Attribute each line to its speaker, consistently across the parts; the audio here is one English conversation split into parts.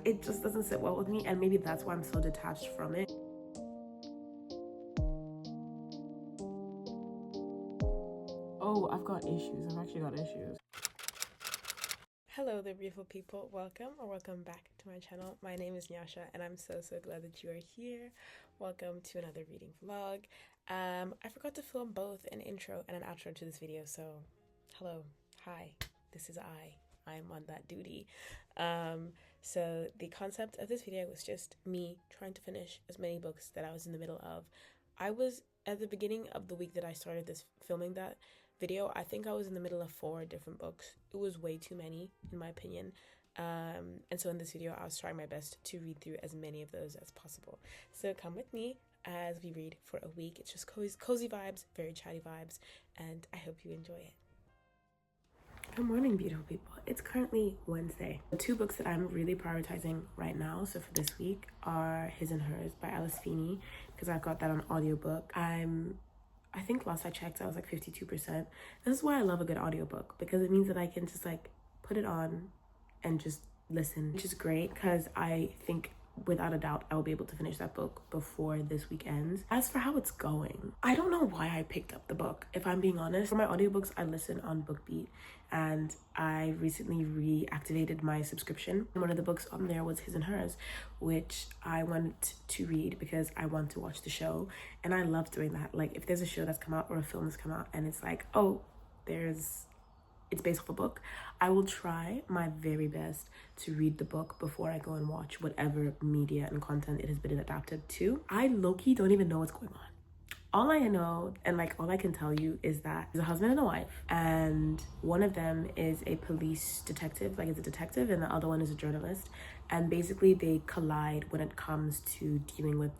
Speaker 1: it just doesn't sit well with me, and maybe that's why I'm so detached from it. Oh, I've got issues. I've actually got issues. Hello there, beautiful people. Welcome back to my channel. My name is Nyasha, and I'm so glad that you are here. Welcome to another reading vlog. I forgot to film both an intro and an outro to this video, so hello, hi, this is I'm on that duty. So the concept of this video was just me trying to finish as many books that I was in the middle of. I was at the beginning of the week that I started filming that video, I think I was in the middle of 4 different books. It was way too many, in my opinion. And so in this video, I was trying my best to read through as many of those as possible. So come with me as we read for a week. It's just cozy vibes, very chatty vibes, and I hope you enjoy it. Good morning, beautiful people. It's currently Wednesday. The 2 books that I'm really prioritizing right now, so for this week, are His and Hers by Alice Feeney, because I've got that on audiobook. I think last I checked, I was like 52%. This is why I love a good audiobook, because it means that I can just like put it on and just listen, which is great, because I think without a doubt I will be able to finish that book before this week ends. As for how it's going, I don't know why I picked up the book, if I'm being honest. For my audiobooks, I listen on BookBeat, and I recently reactivated my subscription. One of the books on there was His and Hers, which I wanted to read because I want to watch the show, and I love doing that. Like, if there's a show that's come out or a film that's come out and it's like, oh, it's based off a book, I will try my very best to read the book before I go and watch whatever media and content it has been adapted to. I low-key don't even know what's going on. All I know, and like all I can tell you, is that there's a husband and a wife, and one of them is a police detective, like is a detective, and the other one is a journalist, and basically they collide when it comes to dealing with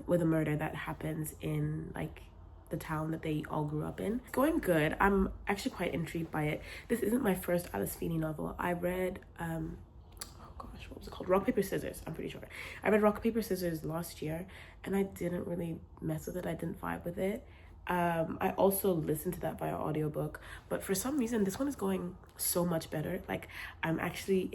Speaker 1: with a murder that happens in like the town that they all grew up in. It's going good. I'm actually quite intrigued by it. This isn't my first Alice Feeney novel. I read what was it called? Rock, Paper, Scissors, I'm pretty sure. I read Rock, Paper, Scissors last year, and I didn't really mess with it. I didn't vibe with it. I also listened to that via audiobook, but for some reason this one is going so much better. Like, I'm actually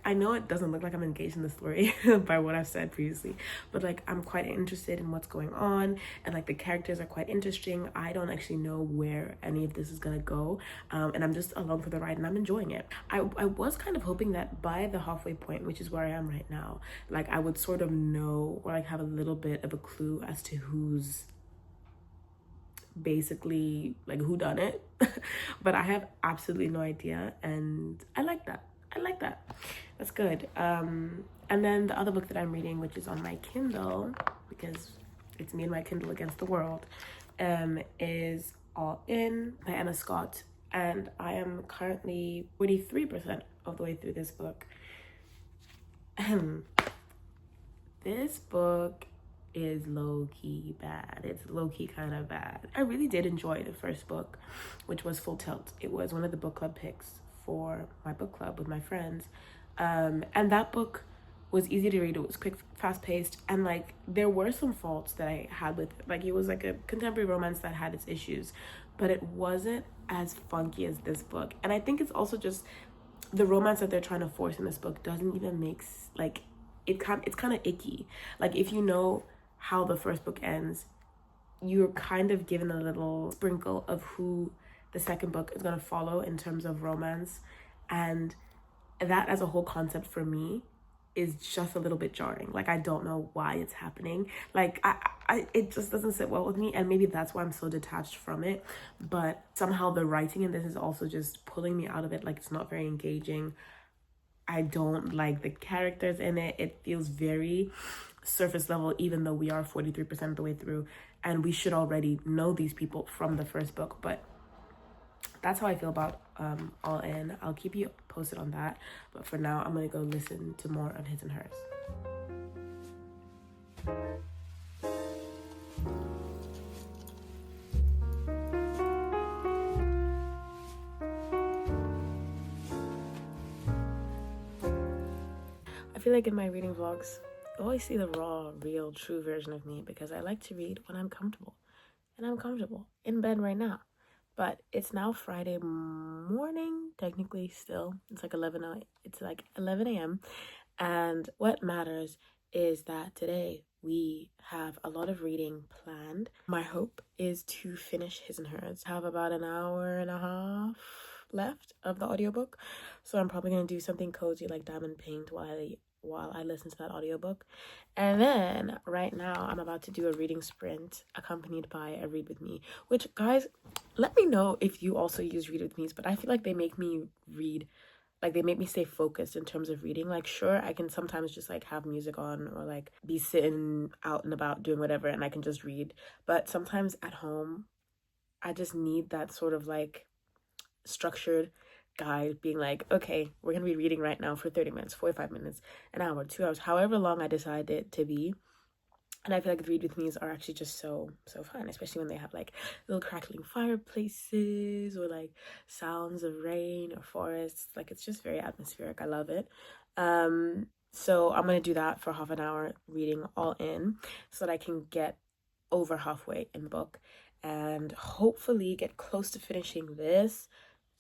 Speaker 1: I know it doesn't look like I'm engaged in the story by what I've said previously, but like I'm quite interested in what's going on, and like the characters are quite interesting. I don't actually know where any of this is gonna go, and I'm just along for the ride, and I'm enjoying it. I was kind of hoping that by the halfway point, which is where I am right now, like I would sort of know, or like have a little bit of a clue as to who's basically like who done it. But I have absolutely no idea, and I like that. That's good. And then the other book that I'm reading, which is on my Kindle, because it's me and my Kindle against the world, is All In by Anna Scott, and I am currently 43% of the way through this book. This book is low-key bad. It's low-key kind of bad. I really did enjoy the first book, which was Full Tilt. It was one of the book club picks for my book club with my friends, and that book was easy to read. It was quick, fast-paced, and like there were some faults that I had with it. Like, it was like a contemporary romance that had its issues, but it wasn't as funky as this book. And I think it's also just the romance that they're trying to force in this book doesn't even make like it's kind of icky. Like, if you know how the first book ends, you're kind of given a little sprinkle of who the second book is going to follow in terms of romance, and that as a whole concept for me is just a little bit jarring. Like, I don't know why it's happening. Like, it just doesn't sit well with me, and maybe that's why I'm so detached from it. But somehow the writing in this is also just pulling me out of it. Like, it's not very engaging. I don't like the characters in it. It feels very surface level, even though we are 43% of the way through, and we should already know these people from the first book. But that's how I feel about All In. I'll keep you posted on that, but for now I'm gonna go listen to more of His and Hers. I feel like in my reading vlogs, you always see the raw, real, true version of me, because I like to read when I'm comfortable. And I'm comfortable in bed right now. but it's now Friday morning, technically still. It's like 11 a.m. And what matters is that today we have a lot of reading planned. My hope is to finish His and Hers. I have about an hour and a half left of the audiobook, so I'm probably going to do something cozy like Diamond Paint while I listen to that audiobook. And then right now I'm about to do a reading sprint accompanied by a read with me, which, guys, let me know if you also use read with me's, but I feel like they make me read, like they make me stay focused in terms of reading. Like, sure, I can sometimes just like have music on or like be sitting out and about doing whatever and I can just read, but sometimes at home I just need that sort of like structured guide being like, okay, we're gonna be reading right now for 30 minutes, 45 minutes, an hour, 2 hours, however long I decide it to be. And I feel like the read with me's are actually just so fun, especially when they have like little crackling fireplaces or like sounds of rain or forests. Like, it's just very atmospheric. I love it. So I'm gonna do that for half an hour, reading all in, so that I can get over halfway in the book and hopefully get close to finishing this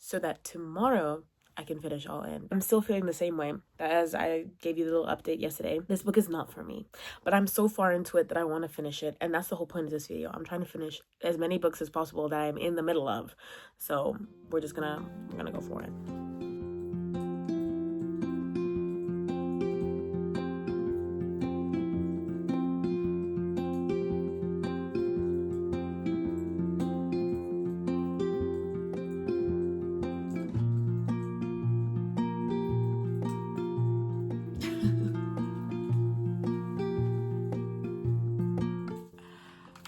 Speaker 1: so that tomorrow I can finish all in. I'm still feeling the same way as I gave you the little update yesterday. This book is not for me, but I'm so far into it that I want to finish it, and that's the whole point of this video. I'm trying to finish as many books as possible that I'm in the middle of, so we're gonna go for it.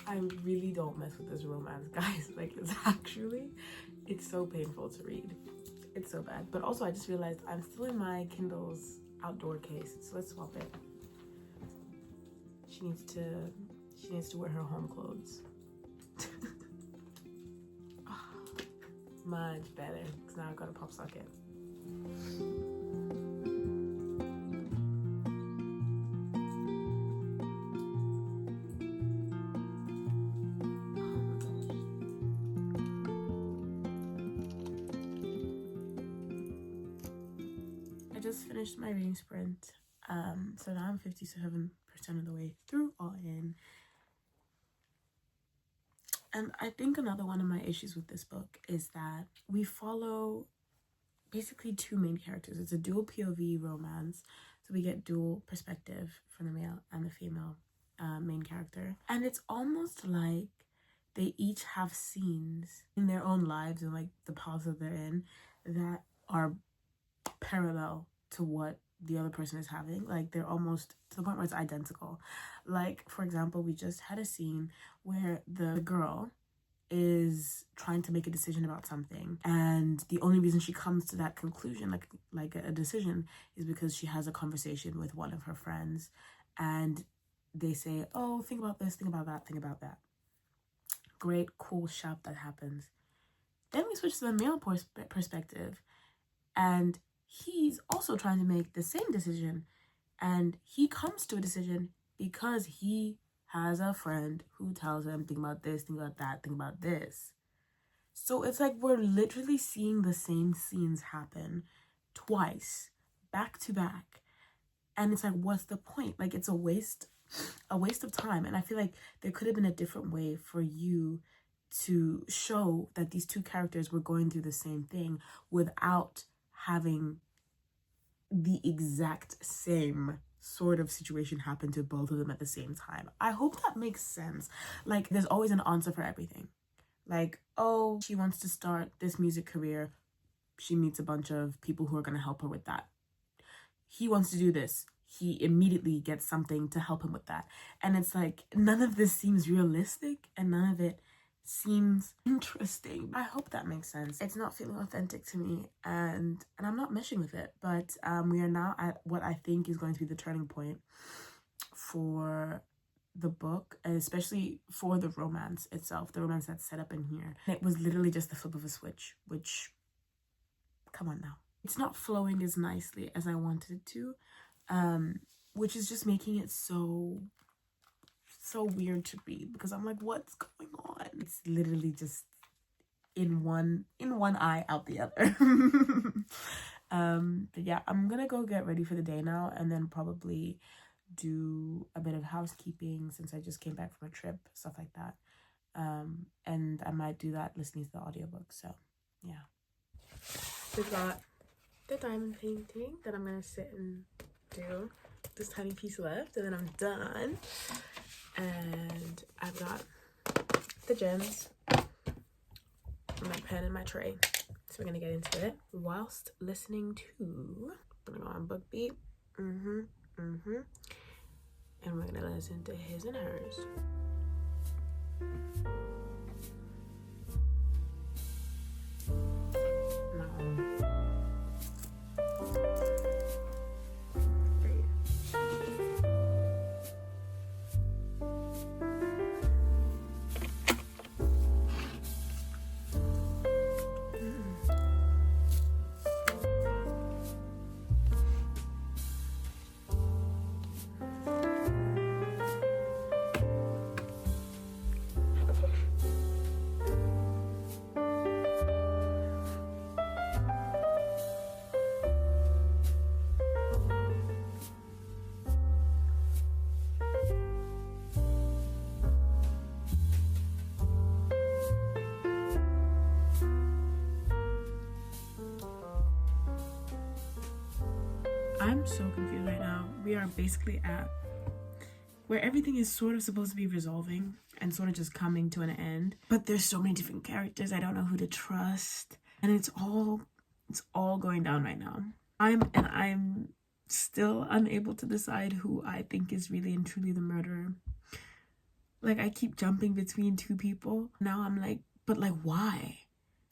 Speaker 1: I really don't mess with this romance, guys. Like, it's so painful to read. It's so bad. But also, I just realized I'm still in my Kindle's outdoor case, so let's swap it. She needs to wear her home clothes. Much better, because now I've got a pop socket. I just finished my reading sprint, so now I'm 57% of the way through all in. And I think another one of my issues with this book is that we follow basically two main characters. It's a dual POV romance, so we get dual perspective from the male and the female main character. And it's almost like they each have scenes in their own lives and like the paths that they're in that are parallel to what the other person is having. Like, they're almost to the point where it's identical. Like, for example, we just had a scene where the girl is trying to make a decision about something, and the only reason she comes to that conclusion, like a decision, is because she has a conversation with one of her friends, and they say, oh, think about this, think about that, think about that. Great, cool, sharp, that happens. Then we switch to the male perspective, and he's also trying to make the same decision, and he comes to a decision because he has a friend who tells him, think about this, think about that, think about this. So it's like we're literally seeing the same scenes happen twice, back to back. And it's like, what's the point? Like, it's a waste of time. And I feel like there could have been a different way for you to show that these two characters were going through the same thing without having the exact same sort of situation happen to both of them at the same time. I hope that makes sense. Like, there's always an answer for everything. Like, oh, she wants to start this music career. She meets a bunch of people who are going to help her with that. He wants to do this. He immediately gets something to help him with that. And it's like, none of this seems realistic and none of it seems interesting. I hope that makes sense. It's not feeling authentic to me, and I'm not meshing with it. But we are now at what I think is going to be the turning point for the book, and especially for the romance itself, the romance that's set up in here. It was literally just the flip of a switch, which, come on now. It's not flowing as nicely as I wanted it to, which is just making it so weird to read, because I'm like, what's going on? It's literally just in one eye, out the other. But yeah, I'm gonna go get ready for the day now, and then probably do a bit of housekeeping since I just came back from a trip, stuff like that. And I might do that listening to the audiobook. So yeah, we've got the diamond painting that I'm gonna sit and do. This tiny piece left, and then I'm done. And I've got the gems, my pen, and my tray. So we're gonna get into it whilst listening to. I'm gonna go on book beat. And we're gonna listen to his and hers. I'm so confused right now. We are basically at where everything is sort of supposed to be resolving and sort of just coming to an end. But there's so many different characters. I don't know who to trust. And it's all going down right now. I'm still unable to decide who I think is really and truly the murderer. Like, I keep jumping between two people. Now I'm like, but like, why?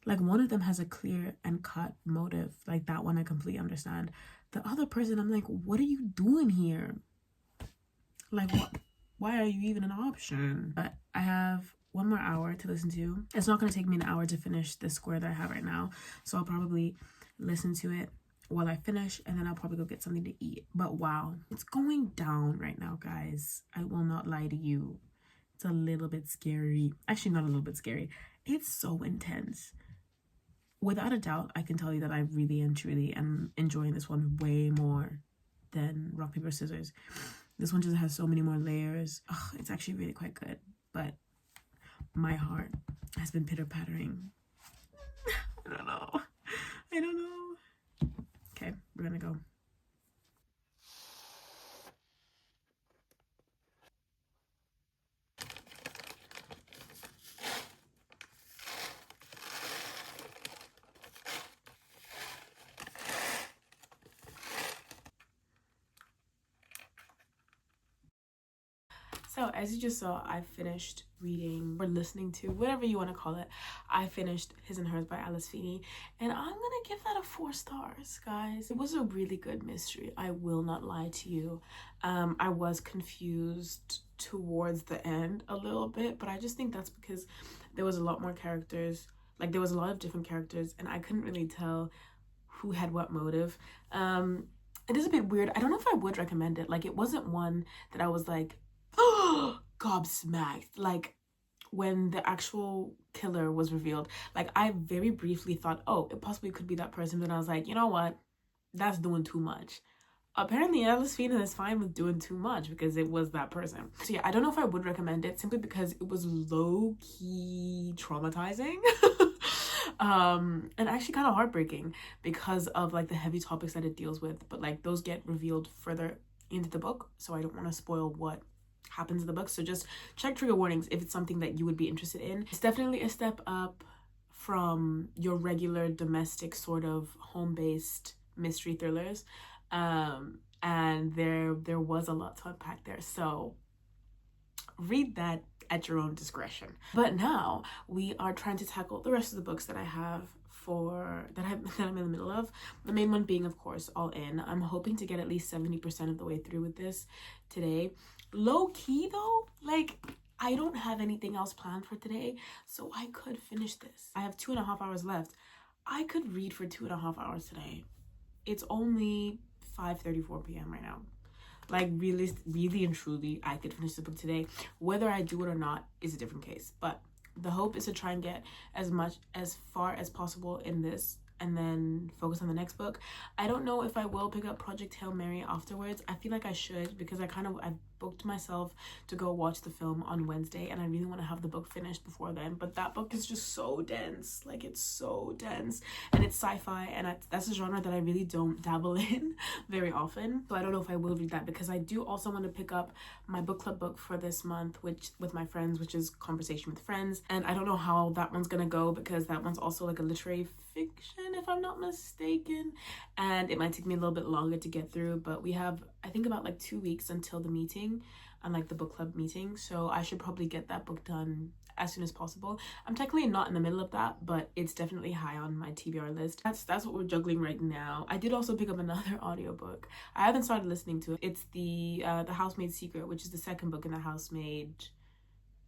Speaker 1: Like, one of them has a clear and cut motive. Like, that one I completely understand. The other person, I'm like, what are you doing here? Like, what? Why are you even an option? But I have 1 more hour to listen to. It's not going to take me an hour to finish the square that I have right now. So I'll probably listen to it while I finish, and then I'll probably go get something to eat. But wow, it's going down right now, guys. I will not lie to you. It's a little bit scary. Actually, not a little bit scary. It's so intense. Without a doubt, I can tell you that I really and truly am enjoying this one way more than Rock, Paper, Scissors. This one just has so many more layers. Oh, it's actually really quite good. But my heart has been pitter-pattering. I don't know. Okay, we're gonna go. So as you just saw, I finished reading or listening to, whatever you want to call it. I finished His and Hers by Alice Feeney, and I'm gonna give that a 4 stars, guys. It was a really good mystery. I will not lie to you. I was confused towards the end a little bit, but I just think that's because there was a lot more characters. Like, there was a lot of different characters, and I couldn't really tell who had what motive. It is a bit weird. I don't know if I would recommend it. Like, it wasn't one that I was like, gobsmacked. Like, when the actual killer was revealed, like, I very briefly thought, oh, it possibly could be that person, but I was like, you know what, that's doing too much. Apparently Alice Feeney is fine with doing too much because it was that person. So yeah, I don't know if I would recommend it simply because it was low-key traumatizing. And actually kind of heartbreaking because of like the heavy topics that it deals with, but like those get revealed further into the book, so I don't want to spoil what happens in the book. So just check trigger warnings if it's something that you would be interested in. It's definitely a step up from your regular domestic sort of home-based mystery thrillers, and there was a lot to unpack there, so read that at your own discretion. But now we are trying to tackle the rest of the books that I have that I'm in the middle of. The main one being, of course, All In. I'm hoping to get at least 70% of the way through with this today. Low key though, like, I don't have anything else planned for today, so I could finish this. I have 2.5 hours left. I could read for 2.5 hours today. It's only 5:34 p.m. right now. Like, really and truly, I could finish the book today. Whether I do it or not is a different case, but the hope is to try and get as far as possible in this and then focus on the next book. I don't know if I will pick up Project Hail Mary afterwards. I feel like I should, because I've booked myself to go watch the film on Wednesday, and I really want to have the book finished before then. But that book is just so dense. Like, it's so dense, and it's sci-fi, and that's a genre that I really don't dabble in very often. So I don't know if I will read that, because I do also want to pick up my book club book for this month, which with my friends, which is Conversation with Friends. And I don't know how that one's gonna go, because that one's also like a literary fiction, if I'm not mistaken, and it might take me a little bit longer to get through. But we have, I think, about like 2 weeks until the meeting, and like the book club meeting, so I should probably get that book done as soon as possible. I'm technically not in the middle of that, but it's definitely high on my TBR list. That's what we're juggling right now. I did also pick up another audiobook. I haven't started listening to it. It's the Housemaid's Secret, which is the second book in the Housemaid.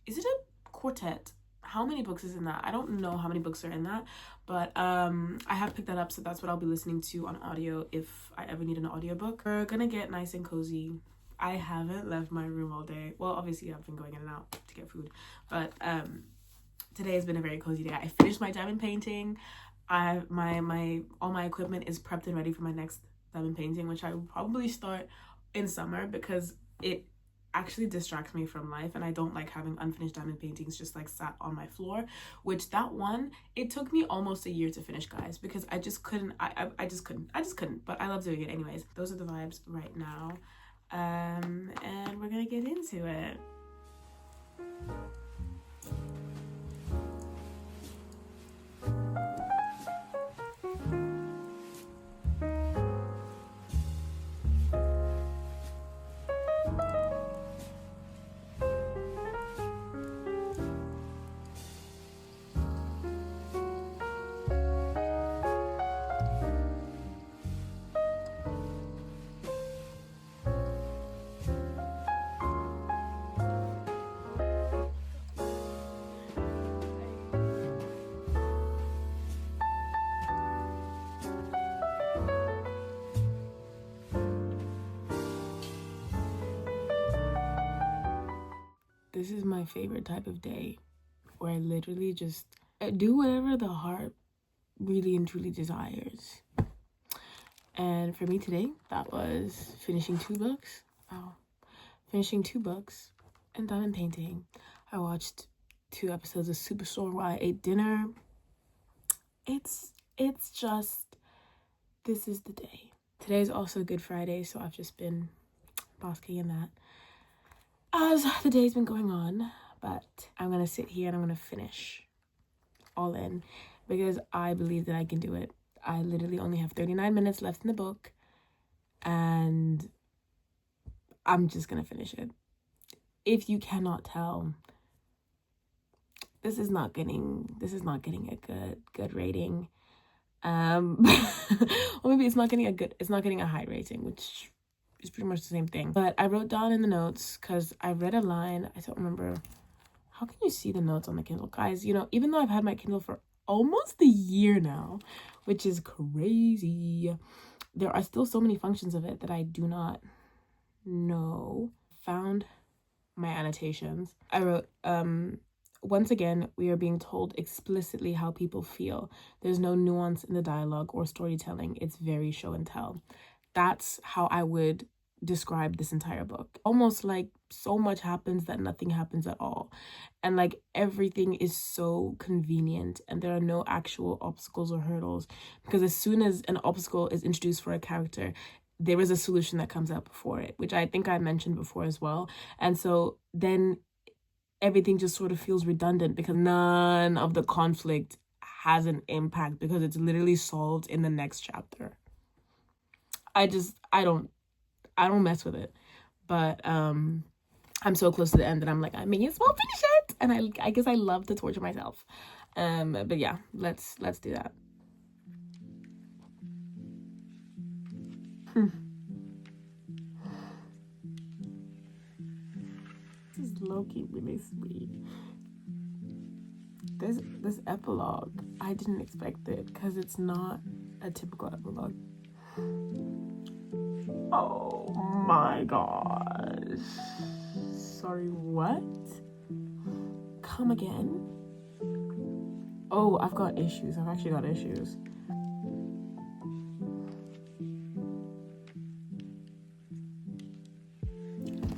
Speaker 1: Is it a quartet? How many books is in that? I don't know how many books are in that, but I have picked that up, so that's what I'll be listening to on audio if I ever need an audiobook. We're gonna get nice and cozy. I haven't left my room all day. Well, obviously I've been going in and out to get food, but today has been a very cozy day. I finished my diamond painting. All my equipment is prepped and ready for my next diamond painting, which I will probably start in summer, because it actually distracts me from life, and I don't like having unfinished diamond paintings just like sat on my floor, which that one, it took me almost a year to finish, guys, because I just couldn't. I just couldn't, but I love doing it anyways. Those are the vibes right now, and we're gonna get into it. This is my favorite type of day, where I literally just do whatever the heart really and truly desires. And for me today, that was finishing 2 books. Wow. Finishing 2 books and diamond painting. I watched 2 episodes of Superstore while I ate dinner. It's just, this is the day. Today's also Good Friday, so I've just been basking in that as the day's been going on. But I'm gonna sit here and I'm gonna finish all in, because I believe that I can do it. I literally only have 39 minutes left in the book, and I'm just gonna finish it. If you cannot tell, this is not getting a good rating. Or maybe it's not getting a high rating, which is pretty much the same thing. But I wrote down in the notes, because I read a line. I don't remember. How can you see the notes on the Kindle? Guys, you know, even though I've had my Kindle for almost a year now, which is crazy, there are still so many functions of it that I do not know. Found my annotations. I wrote, once again, we are being told explicitly how people feel. There's no nuance in the dialogue or storytelling. It's very show and tell. That's how I would describe this entire book. Almost like so much happens that nothing happens at all. And like everything is so convenient, and there are no actual obstacles or hurdles, because as soon as an obstacle is introduced for a character, there is a solution that comes out before it, which I think I mentioned before as well. And so then everything just sort of feels redundant, because none of the conflict has an impact, because it's literally solved in the next chapter. I don't mess with it. But I'm so close to the end that I'm like, I may as well finish it. And I guess I love to torture myself. But yeah, let's do that. This is low-key really sweet. This epilogue, I didn't expect it, because it's not a typical epilogue. Oh my gosh. Sorry, what? Come again? Oh, I've got issues. I've actually got issues.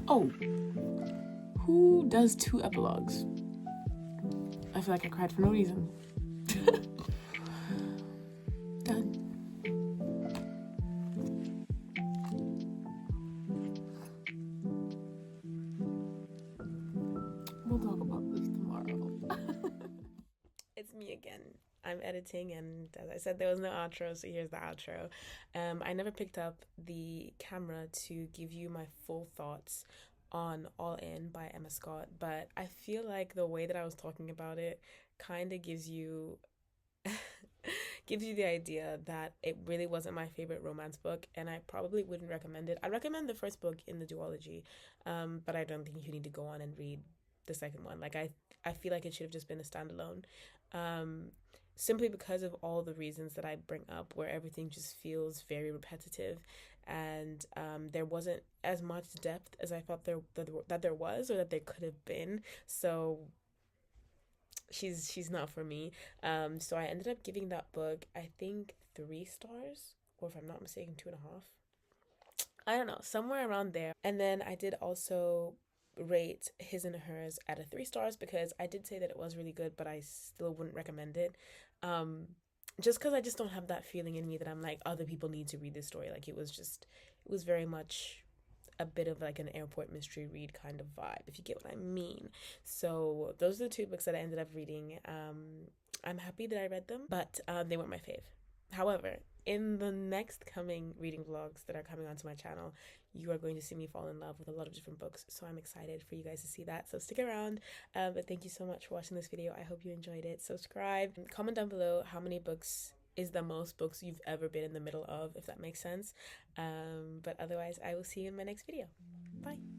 Speaker 1: Oh, who does 2 epilogues? I feel like I cried for no reason. Done. We'll talk about this tomorrow. It's me again. I'm editing, and as I said, there was no outro, so here's the outro. I never picked up the camera to give you my full thoughts on All In by Emma Scott, but I feel like the way that I was talking about it kind of gives you gives you the idea that it really wasn't my favorite romance book, and I probably wouldn't recommend it. I'd recommend the first book in the duology, but I don't think you need to go on and read the second one. Like I feel like it should have just been a standalone, um, simply because of all the reasons that I bring up, where everything just feels very repetitive, and there wasn't as much depth as I thought that there was, or that there could have been. So she's not for me. So I ended up giving that book, I think, 3 stars, or if I'm not mistaken, 2.5. I don't know, somewhere around there. And then I did also rate His and Hers at a 3 stars, because I did say that it was really good, but I still wouldn't recommend it. Um, just because I just don't have that feeling in me that I'm like, other people need to read this story. Like it was very much a bit of like an airport mystery read kind of vibe, if you get what I mean. So those are the 2 books that I ended up reading. I'm happy that I read them, but they weren't my fave. However, in the next coming reading vlogs that are coming onto my channel, you are going to see me fall in love with a lot of different books. So I'm excited for you guys to see that. So stick around. But thank you so much for watching this video. I hope you enjoyed it. Subscribe. Comment down below how many books is the most books you've ever been in the middle of, if that makes sense. But otherwise, I will see you in my next video. Bye.